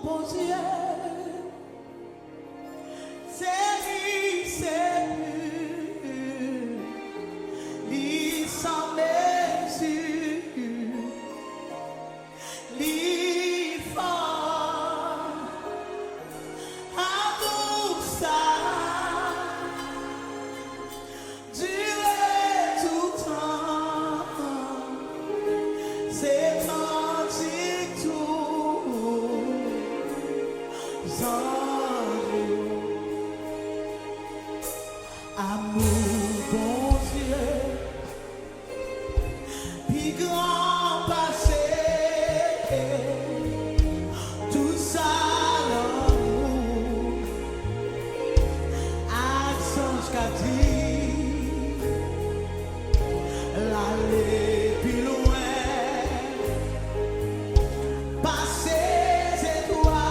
bon Dieu, c'est lui, c'est lui, lui sans mesure, lui fort, amour ça, durer tout temps, c'est cantique tout, amour bon Dieu, puis grand passé, tout ça l'amour, accent qu'a dit, l'aller plus loin, passer c'est toi,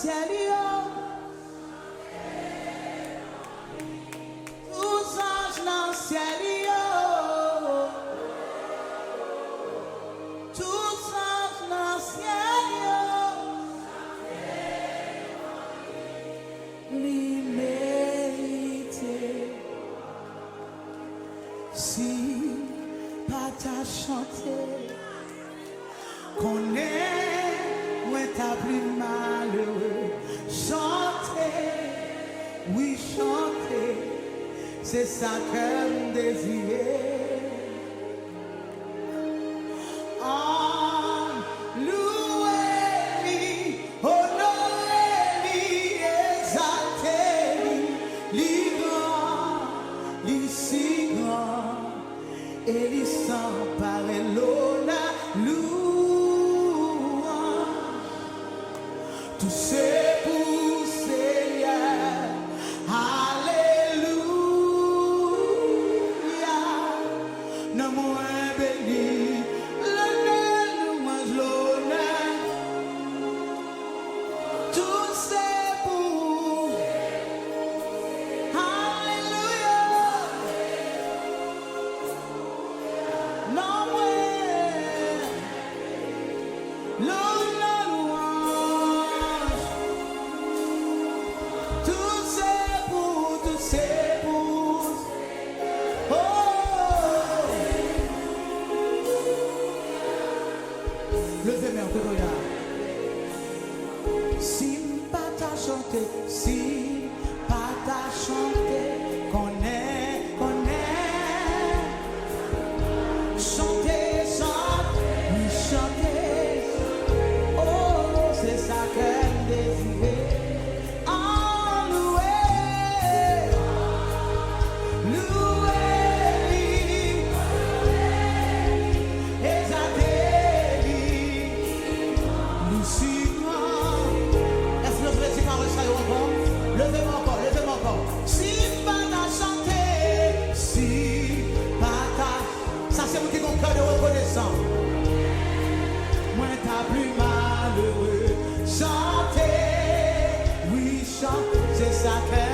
ciel, tous anges dans le ciel, tous anges dans le ciel, l'immédiat. Si pas t'as chanté, qu'on est, ouais t'as plus malheureux. Chanter, oui chanter, c'est ça que me désirer. En louer, honorer, exalter, li grand, li si grand, et li sans pareil l'honneur, louange. Tout c'est pour Seigneur, alléluia. Non moins béni, l'honneur, louange, l'honneur. Tout c'est pour, alléluia. Non moins, l'honneur, louange. Tout c'est pour, tout c'est pour. Oh, levez-moi un peu, regarde. Si pas t'as chanté, si pas t'as chanté, connais, chanter, chanter, oui chanter. Oh, c'est ça que désiré. En louer, louer, exalter, nous si grand. Est-ce que je vais dire par le saillot encore? Levez-moi encore, levez-moi encore. Si pas t'as chanté, si pas t'as, ça c'est mon petit cœur de reconnaissance. Moi t'as plus malheureux. Chanter, oui chanter, c'est ça que.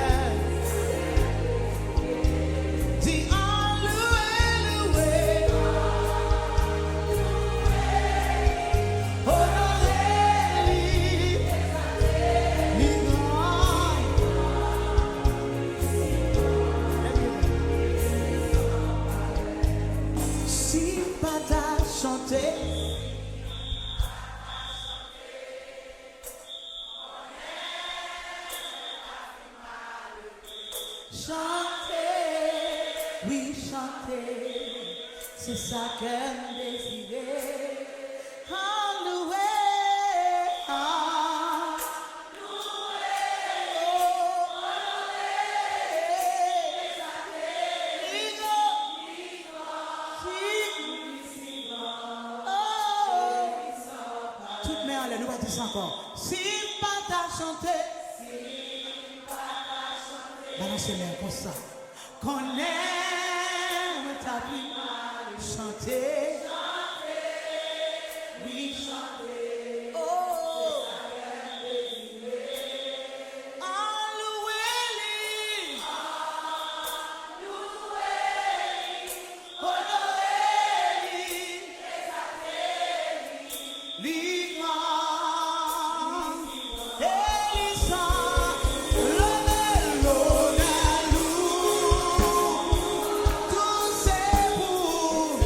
Dis en louer, louer, honorer, li grand. Si pas t'as chanté, chanter, oui chanter, c'est ça qu'elle désirait. En louer, en toutes mes allez, nous va dire ça encore. Si pas t'as chanté, balancez les mains comme ça. Connais ta vie, chanter, oui chanter. Oh, allouez-les, honorez-les, les grands, et les saints, l'honneur, tout c'est pour.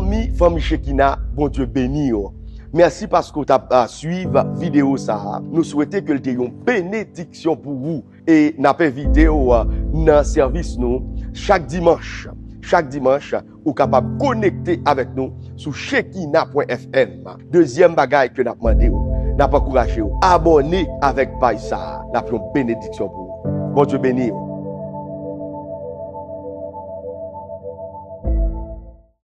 Zami, famille Shekina, bon Dieu béni. Merci parce que tu as suivi vidéo ça. Nous souhaitons que tu aies une bénédiction pour vous. Et nous avons vidéo dans le service nous chaque dimanche. Chaque dimanche, vous êtes capable de connecter avec nous sur shekina.fm. Deuxième bagaille que nous avons demandé, nous avons encouragé, abonnez avec Païsa. Nous avons une bénédiction pour vous. Bon Dieu béni.